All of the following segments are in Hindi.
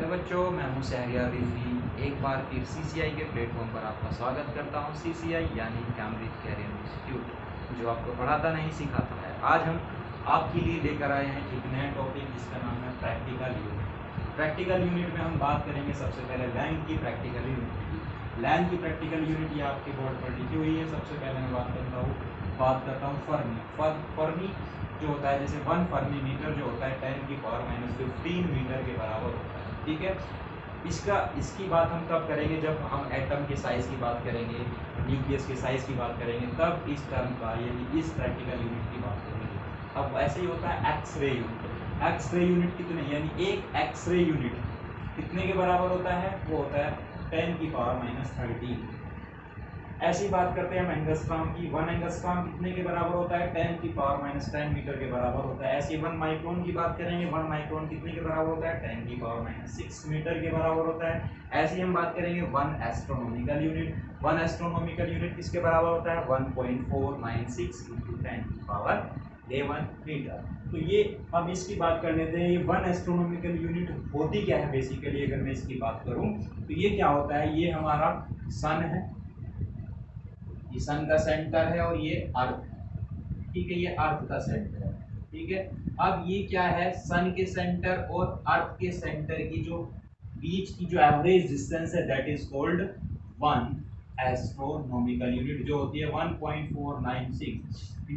हेलो बच्चों, मैं हूं शहरियार रिजवी। एक बार फिर सीसीआई के प्लेटफॉर्म पर आपका स्वागत करता हूं। सीसीआई यानी कैम्ब्रिज कैरियर इंस्टीट्यूट, जो आपको पढ़ाता नहीं सिखाता है। आज हम आपके लिए लेकर आए हैं एक नया टॉपिक जिसका नाम है प्रैक्टिकल यूनिट। प्रैक्टिकल यूनिट में हम बात करेंगे सबसे पहले लैंड की प्रैक्टिकल यूनिट की। लैंड की प्रैक्टिकल यूनिट ये आपके बोर्ड पर लिखी हुई है। सबसे पहले मैं बात करता हूँ फर्मी। फर्मी जो होता है, जैसे 1 फर्मी मीटर जो होता है 10⁻⁻15 मीटर के बराबर होता है। ठीक है, इसकी बात हम तब करेंगे जब हम एटम के साइज की बात करेंगे, न्यूक्लियस के साइज की बात करेंगे, तब इस टर्म का यानी इस प्रैक्टिकल यूनिट की बात करेंगे। अब ऐसे ही होता है एक्सरे यूनिट। एक्सरे यूनिट कितने, यानी एक एक्सरे यूनिट कितने के बराबर होता है? वो होता है 10⁻⁻13। ऐसी बात करते हैं एंगस्ट्रॉम की। 1 एंगस्ट्रॉम कितने के बराबर होता है? 10⁻⁻10 मीटर के बराबर होता है। ऐसे 1 माइक्रोन की बात करेंगे। 1 माइक्रोन कितने के बराबर होता है? 10⁻⁻6 मीटर के बराबर होता है। ऐसे ही हम बात करेंगे 1 एस्ट्रोनॉमिकल यूनिट। 1 एस्ट्रोनॉमिकल यूनिट किसके बराबर होता है? 1.496 × 10⁻11 मीटर। तो ये हम इसकी बात कर लेते हैं। ये 1 एस्ट्रोनॉमिकल यूनिट होती क्या है बेसिकली? अगर मैं इसकी बात करूं तो ये क्या होता है? ये हमारा सन है, ये सन का सेंटर है और ये अर्थ है। ठीक है, ये अर्थ का सेंटर है। ठीक है, अब ये क्या है? सन के सेंटर और अर्थ के सेंटर की जो बीच की जो एवरेज डिस्टेंस है, that is called 1 astronomical unit, जो होती है 1.496 ×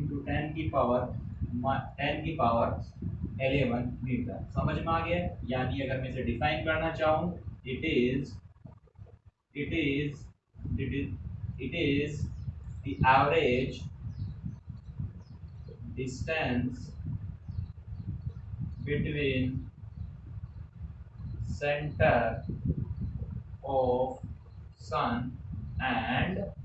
10⁻11 मीटर। समझ में आ गया? यानी अगर मैं इसे डिफाइन करना चाहूँ, it is the average distance between center of sun and earth।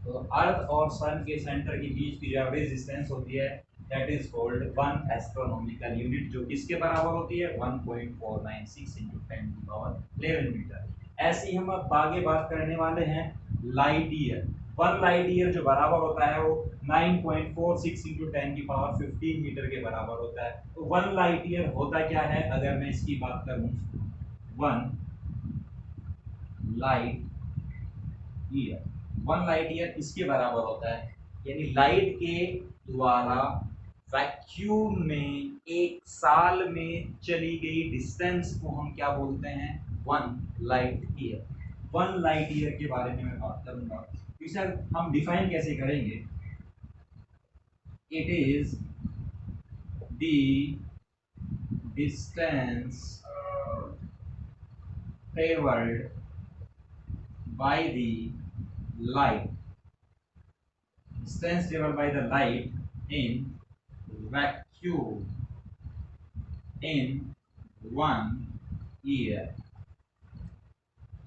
तो अर्थ और सन के सेंटर के बीच की जो एवरेज डिस्टेंस होती है, that is called 1 astronomical unit, जो किसके बराबर होती है? 1.496 × 10⁻11 मीटर। ऐसे ही हम अब आगे बात करने वाले हैं लाइट ईयर। 1 लाइट ईयर जो बराबर होता है वो 9.46 × 10⁻15 मीटर के बराबर होता है। तो 1 लाइट ईयर होता क्या है? अगर मैं इसकी बात करूं, 1 लाइट ईयर 1 लाइट ईयर इसके बराबर होता है, यानी लाइट के द्वारा वैक्यूम में एक साल में चली गई डिस्टेंस को हम क्या बोलते हैं? 1 लाइट ईयर। 1 लाइट ईयर के बारे में मैं बात करूंगा। इसे हम डिफाइन कैसे करेंगे? It is the distance travelled by the light, distance traveled by the light in vacuum in 1 year।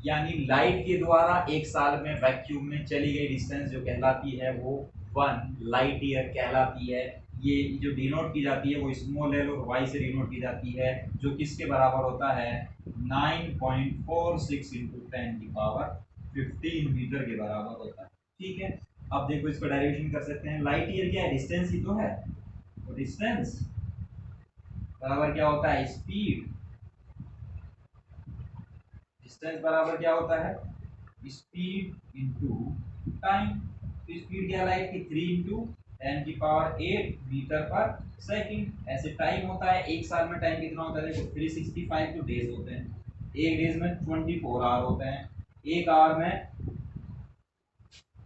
यानी लाइट के द्वारा एक साल में वैक्यूम में चली गई डिस्टेंस जो कहलाती है वो 1 लाइट ईयर कहलाती है। ये जो डिनोट की जाती है वो स्मॉल एल और वाई से डिनोट की जाती है, जो किसके बराबर होता है? 9.46 × 10⁻15 मीटर के बराबर होता है। ठीक है, अब देखो इसको डेरिवेशन कर सकते हैं। लाइट ईयर क्या है? डिस्टेंस ही तो है। तो डिस्टेंस बराबर क्या होता है? स्पीड। डिस्टेंस बराबर क्या होता है? Speed into time. तो स्पीड क्या लाइट की? 3 × 10⁸ मीटर पर सेकंड। ऐसे टाइम होता है, एक साल में टाइम कितना होता है? देखो 365 डेज होते हैं। एक डेज में 24 आवर होते हैं। एक आवर में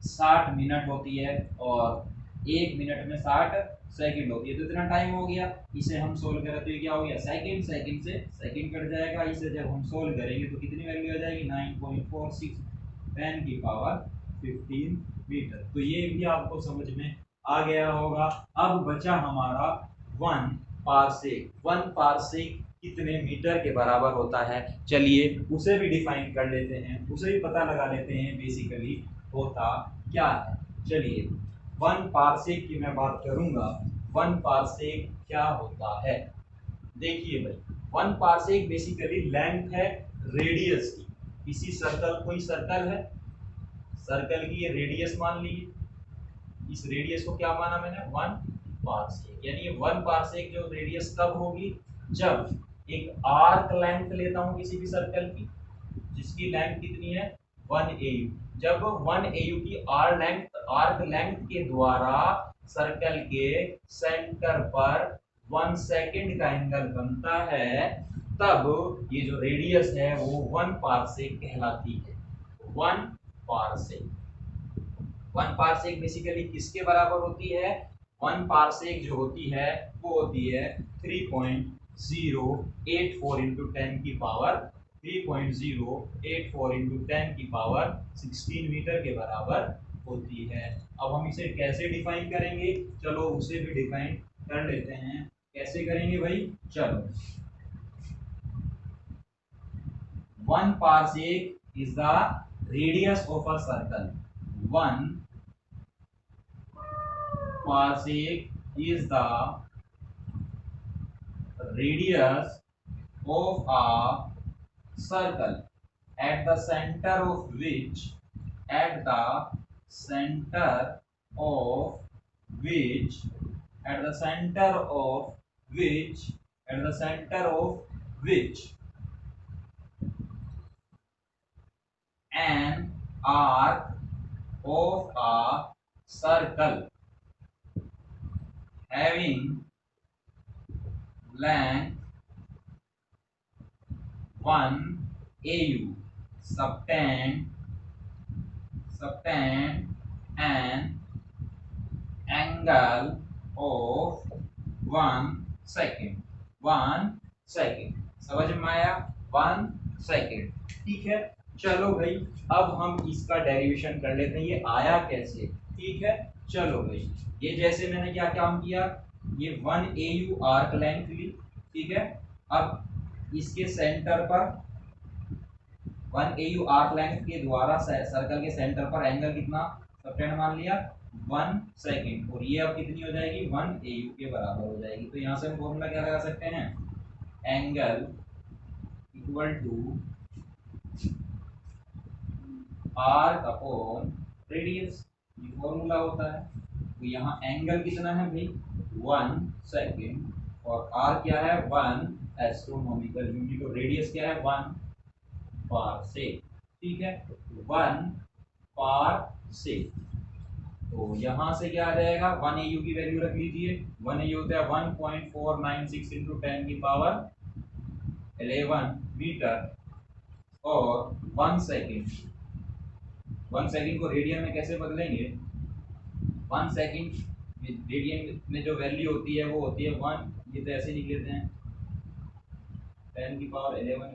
60 मिनट होती है और एक मिनट में 60 सेकंड होती है। तो इतना टाइम हो गया। इसे हम सोल्व करें तो ये क्या हो गया? सेकंड। सेकंड से सेकंड कट जाएगा। इसे जब हम सोल्व करेंगे तो कितनी वैल्यू आ जाएगी? 9.46 10⁻15 मीटर। तो ये भी आपको समझ में आ गया होगा। अब बचा हमारा 1 पारसेक। 1 पारसेक कितने मीटर के बराबर होता है? चलिए उसे भी डिफाइन कर लेते हैं, उसे भी पता लगा लेते हैं बेसिकली होता क्या है। चलिए 1 पारसेक की मैं बात करूंगा। 1 पारसेक क्या होता है? देखिए भाई, 1 पारसेक बेसिकली लेंथ है रेडियस की। किसी सर्कल, कोई सर्कल है, सर्कल की ये रेडियस मान लीजिए। इस रेडियस को क्या माना मैंने? 1 पारसेक। यानी ये 1 पारसेक जो रेडियस कब होगी? जब एक आर्क लेंथ लेता हूं किसी भी सर्कल की, जिसकी लेंथ कितनी है 1 AU। जब 1 AU की आर्क लेंथ के द्वारा सर्कल के सेंटर पर 1 सेकंड का एंगल बनता है, तब ये जो रेडियस है वो 1 पारसेक कहलाती है। 1 पारसेक, 1 पारसेक बेसिकली किसके बराबर होती है? 1 पारसेक जो होती है वो होती है 3.084 इंटू 10 की पावर 3.084 इंटू 10 की पावर 16 मीटर के बराबर होती है। अब हम इसे कैसे डिफाइन करेंगे? चलो उसे भी डिफाइन कर लेते हैं। कैसे करेंगे भाई? चलो, 1 parsec is the radius of a circle. 1 parsec is the radius of a circle at the center of which at the center of which at the center of which at the center of which an arc of a circle having length 1 AU subtend an angle of 1 second। 1 second, समझ में आया? 1 सेकेंड, ठीक है। चलो भाई, अब हम इसका डेरिवेशन कर लेते हैं, ये आया कैसे, ठीक है। चलो भाई, ये जैसे मैंने क्या काम किया, ये 1 AU आर्क लेंथ ली, ठीक है। अब इसके सेंटर पर 1 AU आर्क लेंथ के द्वारा सर्कल के सेंटर पर एंगल कितना सबटेंड मान लिया 1 सेकेंड, और ये अब कितनी हो जाएगी 1 AU के बराबर हो जाएगी। तो यहाँ से हम फॉर्मूला क्या लगा सकते हैं? Angle equal to arc upon radius, ये फॉर्मूला होता है। तो यहाँ एंगल कितना है भाई 1 सेकेंड, और आर क्या है 1 एस्ट्रोनॉमिकल यूनिट, और रेडियस क्या है 1 पारसेक, ठीक है। 1 पारसेक, तो यहाँ से क्या आ जाएगा 1 AU की वैल्यू रख लीजिए। 1 AU होता है 1.496 इंटू 10 की पावर 11 मीटर, और 1 सेकेंड, 1 सेकेंड को रेडियन में कैसे बदलेंगे? 1 सेकेंड रेडियन में जो वैल्यू होती है वो होती है 1, ये तो ऐसे लिख लेते हैं 10 की पावर 11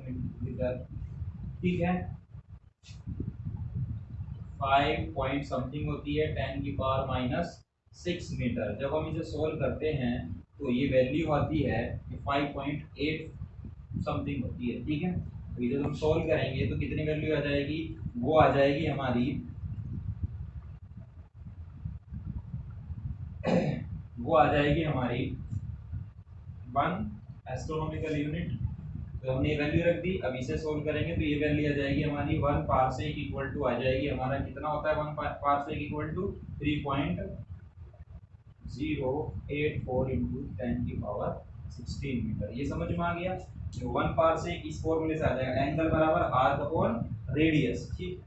मीटर, ठीक है। 5 पॉइंट समथिंग होती है 10 की पावर -6 मीटर। जब हम इसे सोल्व करते हैं तो ये वैल्यू आती है 5.8 समथिंग होती है, ठीक है। तो ये जब हम सोल्व करेंगे तो कितनी वैल्यू आ जाएगी? वो आ जाएगी हमारी वो आ जाएगी हमारी 1 एस्ट्रोनॉमिकल यूनिट। तो हमने ये वैल्यू रख दी, अब इसे सोल्व करेंगे तो ये वैल्यू आ जाएगी हमारी 1 पारसेक इक्वल टू आ जाएगी हमारा कितना होता है 1 पारसेक इक्वल टू 3.084 इंटू 10 की पावर 16 मीटर। ये समझ में आ गया? 1 पारसेक इस फॉर्मूले से आ जाएगा एंगल बराबर आर्क अपॉन रेडियस, ठीक,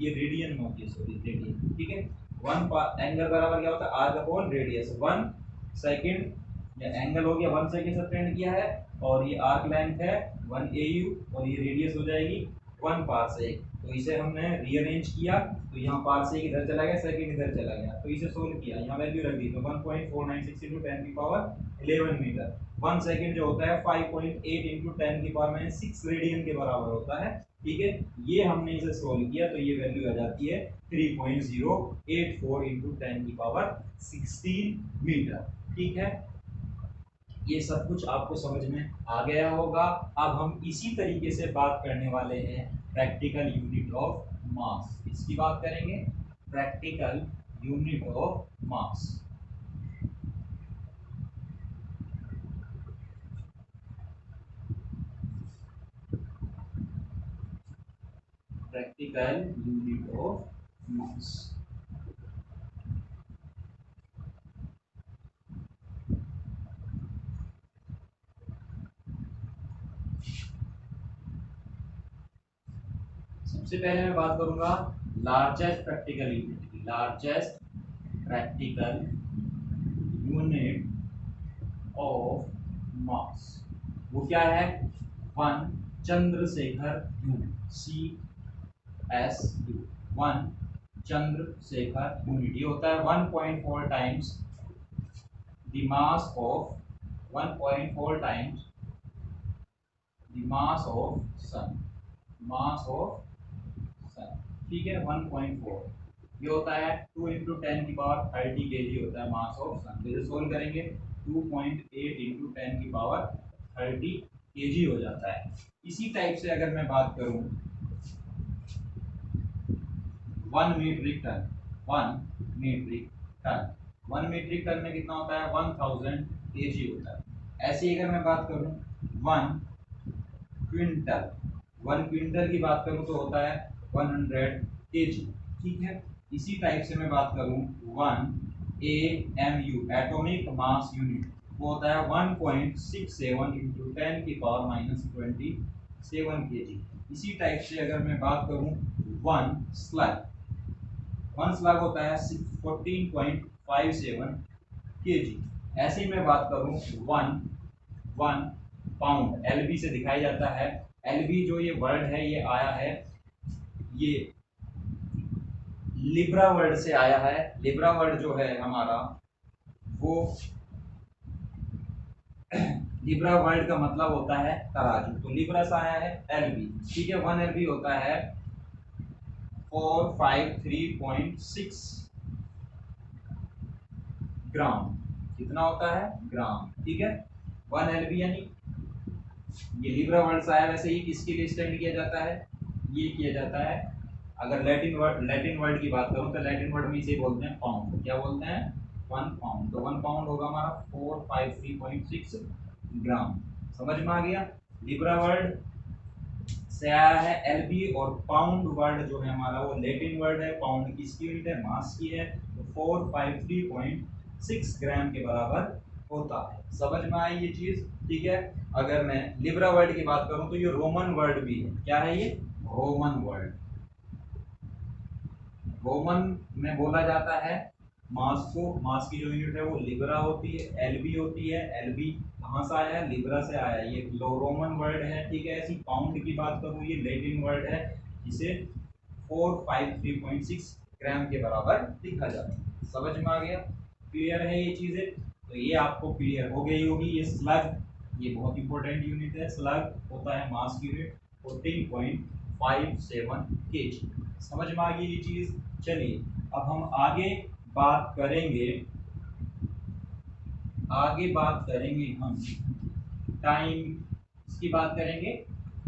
ये रेडियन में होती है, सॉरी रेडियन, ठीक है। 1 एंगल बराबर क्या होता है आर्क अपॉन रेडियस। 1 सेकंड, ये एंगल हो गया 1 सेकंड सबटेंड किया है, और ये आर्क लेंथ है 1 AU, और ये रेडियस हो जाएगी 1 पारसेक। तो इसे हमने रीअरेंज किया, तो यहाँ पारसेक इधर चला गया, सेकंड इधर चला गया, तो इसे सोल्व किया, यहाँ वैल्यू रख दी, तो 1.496 इंटू 10 की पावर 11 मीटर। 1 सेकंड जो होता है 5.8 इंटू 10 की पावर -6 रेडियन के बराबर होता है, ठीक है। ये हमने इसे सोल्व किया तो ये वैल्यू आ जाती है 3.084 इंटू 10 की पावर 16 मीटर, ठीक है। ये सब कुछ आपको समझ में आ गया होगा। अब हम इसी तरीके से बात करने वाले हैं प्रैक्टिकल यूनिट ऑफ मास। इसकी बात करेंगे practical unit of mass. Practical unit of mass, सबसे पहले मैं बात करूंगा लार्जेस्ट प्रैक्टिकल यूनिट की। Largest practical unit of mass, वो क्या है? 1 Chandrashekhar unit, CSU, 1 Chandrashekhar unit. ये होता है 1.4 times the mass of 1.4 times the mass of sun, mass of sun, ठीक है। 1.4 ये होता है 2 × 10⁻30 kg होता है मास ऑफ सन। तो इसे सोल्व करेंगे 2.8 × 10⁻30 kg हो जाता है। इसी टाइप से अगर मैं बात करूं 1 metric ton, 1 metric ton, 1 metric ton में कितना होता है? 1000 kg होता है। ऐसे ही अगर मैं बात करूं 1 क्विंटल, 1 क्विंटल की बात करूं तो होता है 100 kg, ठीक है। इसी टाइप से मैं बात करूं 1 AMU, एटॉमिक मास यूनिट, वो होता है 1.67 × 10⁻27 kg। इसी टाइप से अगर मैं बात करूं 1 स्लग, 1 स्लग होता है 14.57 kg। ऐसे ही मैं बात करूं 1 पाउंड, LB से दिखाई जाता है। LB जो ये वर्ड है ये आया है, ये लिब्रा वर्ड से आया है। लिब्रा वर्ड जो है हमारा वो लिब्रा वर्ड का मतलब होता है तराजू, तो लिब्रा से आया है LB, ठीक है। 1 LB होता है 453.6 ग्राम, कितना होता है? ग्राम, ठीक है। 1 LB यानी ये लिब्रा वर्ड से आया। वैसे ही किसके लिए स्टैंड किया जाता है? ये किया जाता है, अगर लैटिन वर्ड की बात करूं तो लैटिन वर्ड में इसे बोलते हैं पाउंड। क्या बोलते हैं? 1 पाउंड। तो 1 पाउंड होगा हमारा 453.6 ग्राम। समझ में आ गया? लिब्रा वर्ड से आया है LB, और पाउंड वर्ड जो है हमारा वो लैटिन वर्ड है। पाउंड किसकी यूनिट है? मास की है। तो 453.6 ग्राम के बराबर होता है। समझ में आई ये चीज, ठीक है। अगर मैं लिब्रा वर्ड की बात करूं तो ये रोमन वर्ड भी है। क्या है ये? Roman word. रोमन में बोला जाता है मास को, मास की जो यूनिट है वो लिब्रा होती है, LB होती है। LB कहाँ से आया है? लिब्रा से आया है, ये रोमन वर्ड है, ठीक है। ऐसी पाउंड की बात करूँ ये लैटिन वर्ड है, जिसे 453.6 ग्राम के बराबर लिखा जाता है। समझ में आ गया? क्लियर है ये चीजें? तो ये आपको क्लियर हो गई होगी। ये स्लग, ये बहुत इंपॉर्टेंट यूनिट है। स्लग होता है मास की यूनिट 14.57 kg। समझ में आ गई ये चीज? चलिए अब हम आगे बात करेंगे, हम टाइम की बात करेंगे,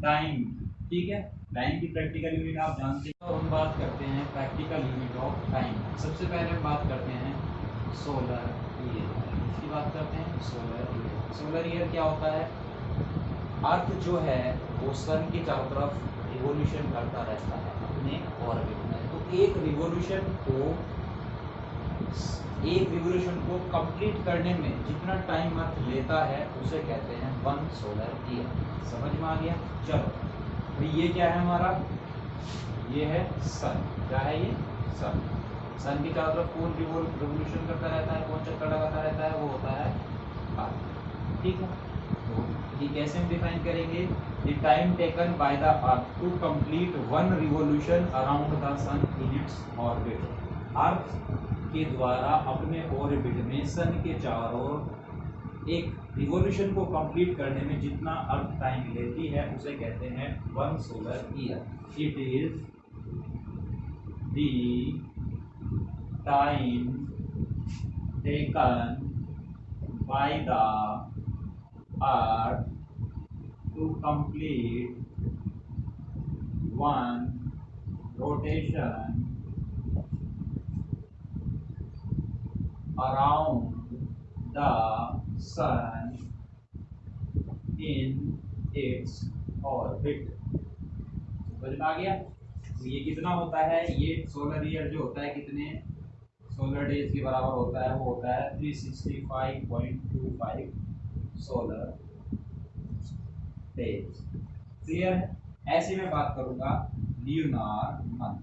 टाइम, ठीक है। टाइम की प्रैक्टिकल यूनिट आप जानते हैं। तो हम बात करते हैं प्रैक्टिकल यूनिट ऑफ टाइम। सबसे पहले हम बात करते हैं सोलर ईयर की बात करते हैं। सोलर ईयर, सोलर ईयर क्या होता है? अर्थ जो है वो सन के चारों तरफ रिवोल्यूशन करता रहता है अपने ऑर्बिट में। तो एक रिवोल्यूशन को कंप्लीट करने में जितना टाइम अर्थ लेता है उसे कहते हैं 1 सोलर ईयर। समझ में आ गया? चलो तो ये क्या है हमारा? ये है सन। क्या है ये? सन। सन के चारों तरफ कौन रिवोल्यूशन करता रहता है, कौन चक्कर लगाता रहता है? वो होता है अर्थ, ठीक है। तो ये कैसे हम डिफाइन करेंगे? The time taken by the earth to complete 1 revolution around the sun in its orbit. Earth के द्वारा अपने ऑर्बिट में सन के चारों एक रिवोल्यूशन को कंप्लीट करने में जितना अर्थ टाइम लेती है उसे कहते हैं 1 solar year. It is the time taken by the earth to complete 1 rotation around the sun in its orbit। समझ में आ गया? तो ये कितना होता है? ये सोलर ईयर जो होता है कितने सोलर डेज के बराबर होता है? वो होता है 365.25 सोलर डेज। क्लियर है? ऐसे मैं बात करूंगा ल्यूनार मंथ।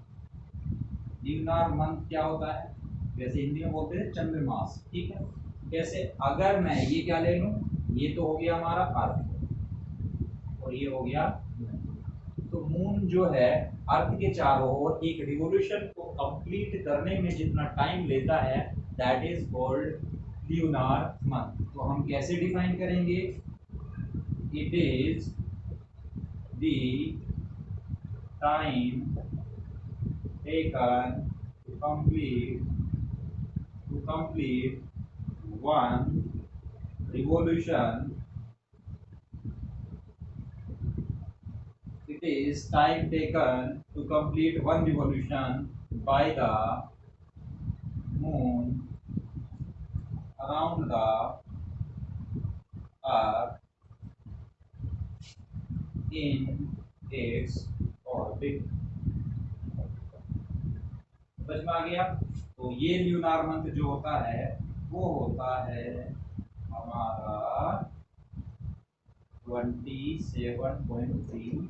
ल्यूनार मंथ क्या होता है? जैसे हिंदी में बोलते हैं चंद्रमास, ठीक है। जैसे अगर मैं ये क्या ले लूं, ये तो हो गया हमारा अर्थ और ये हो गया मून। तो मून जो है अर्थ के चारों ओर एक रिवॉल्यूशन को कंप्लीट करने में जितना टाइम लेता है दैट इज कॉल्ड ल्यूनार मंथ। तो हम कैसे डिफाइन करेंगे? It is the time taken to complete one revolution. It is time taken to complete one revolution by the moon around the earth in its orbit. समझ में आ गया? तो ये ल्यूनार मंथ जो होता है वो होता है हमारा 27.3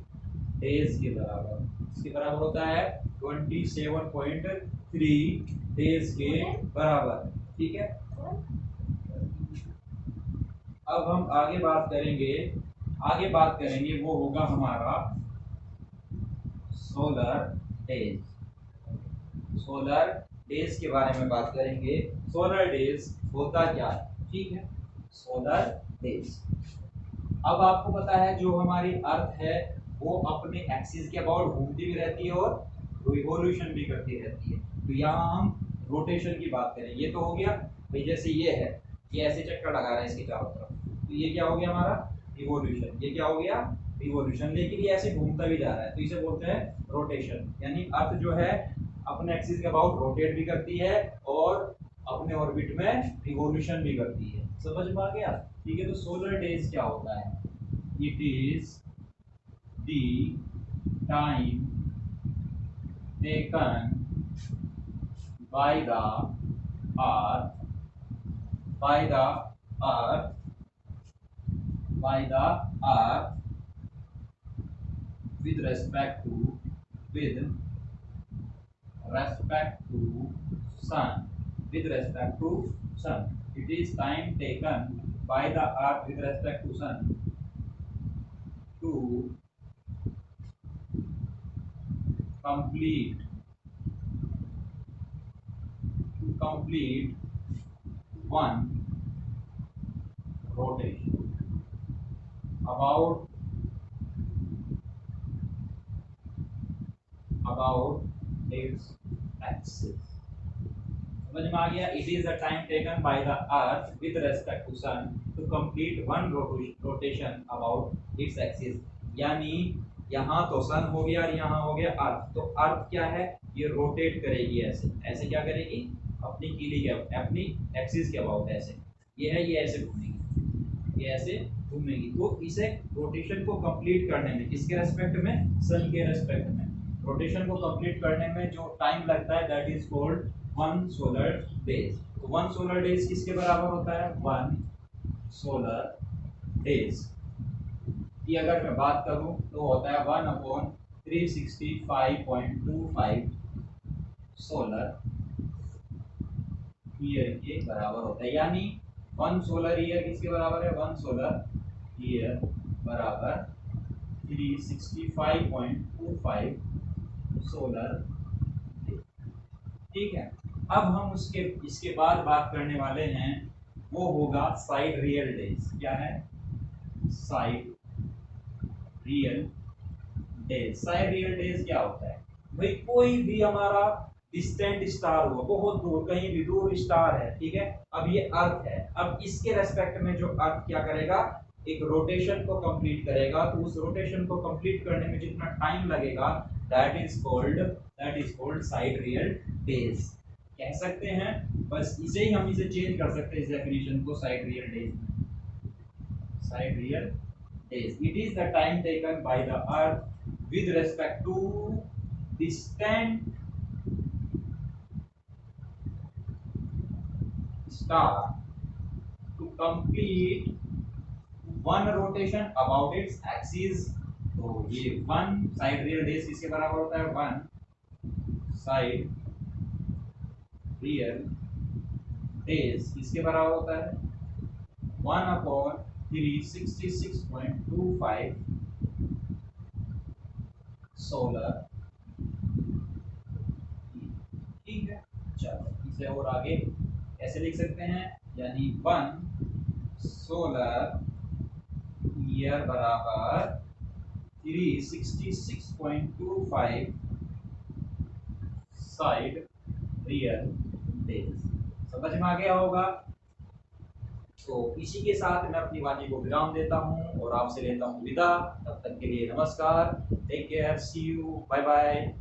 डेज के बराबर। इसके बराबर होता है 27.3 डेज के बराबर, ठीक है। अब हम आगे बात करेंगे वो होगा हमारा सोलर डेज के बारे में बात करेंगे। सोलर डेज होता क्या है, ठीक है। सोलर डेज, अब आपको पता है जो हमारी अर्थ है वो अपने एक्सिस के अबाउट घूमती भी रहती है और रिवॉल्यूशन भी करती रहती है। तो यहाँ हम रोटेशन की बात करें। ये तो हो गया भाई, जैसे ये है, ये ऐसे चक्कर लगा रहा है इसके चारों तरफ, तो ये क्या हो गया हमारा रिवॉल्यूशन। ये क्या हो गया रिवॉल्यूशन, लेकिन ये ऐसे घूमता भी जा रहा है तो इसे बोलते हैं रोटेशन। यानी अर्थ जो है अपने एक्सिस के अबाउट रोटेट भी करती है और अपने ऑर्बिट में रिवॉल्यूशन भी करती है। समझ में आ गया? ठीक है। तो सोलर डेज क्या होता है? It is the time taken by the earth with respect to sun. It is time taken by the earth with respect to sun to complete one rotation about its axis. समझ में आ गया? It is the time taken by the earth with respect to sun to complete one rotation about its axis. यानी यहाँ तो सन हो गया और यहाँ हो गया अर्थ। तो अर्थ क्या है? ये रोटेट करेगी ऐसे ऐसे, क्या करेगी? अपनी कीली के अपनी एक्सिस के अबाउट ऐसे। ये है, ये ऐसे घूमेगी, ये ऐसे घूमेगी। तो इसे रोटेशन को कंप्लीट करने में, किसके रेस्पेक्ट में? सन के रेस्पेक्ट में। रोटेशन को कंप्लीट करने में जो टाइम लगता है that is called one solar days. तो वन सोलर डेज किसके बराबर होता है? वन सोलर डेज की अगर मैं बात करूं तो होता है 1/365.25 सोलर ईयर के बराबर होता है। यानी वन सोलर ईयर किसके बराबर है? वन सोलर ईयर बराबर 365.25 सोलर, ठीक है। अब हम इसके बाद बात करने वाले हैं वो होगा साइड रियल डेज। क्या है? Side real days. Side real days क्या होता है भाई? कोई भी हमारा डिस्टेंट स्टार हुआ, बहुत दूर, कहीं भी दूर स्टार है, ठीक है। अब ये अर्थ है, अब इसके रेस्पेक्ट में जो अर्थ क्या करेगा? एक रोटेशन को कंप्लीट करेगा। तो उस रोटेशन को कंप्लीट करने में जितना टाइम लगेगा that is called side real days कह सकते हैं। बस इसे ही हम इसे चेंज कर सकते हैं इस डेफिनेशन को साइड रियल डेज में। Side real days, it is the time taken by the earth with respect to distant star to complete one rotation about its axis तो ये 1 साइड रियल डेज किसके बराबर होता है? 1 साइड रियल डेज किसके बराबर होता है? 1/366.25 सोलर। ठीक है, चलो इसे और आगे ऐसे लिख सकते हैं, यानी 1 सोलर ईयर बराबर 366.25 साइड रियल डेज। समझ में आ गया होगा। तो इसी के साथ मैं अपनी वाणी को विराम देता हूं और आपसे लेता हूं विदा। तब तक के लिए नमस्कार, take care, see you, bye bye.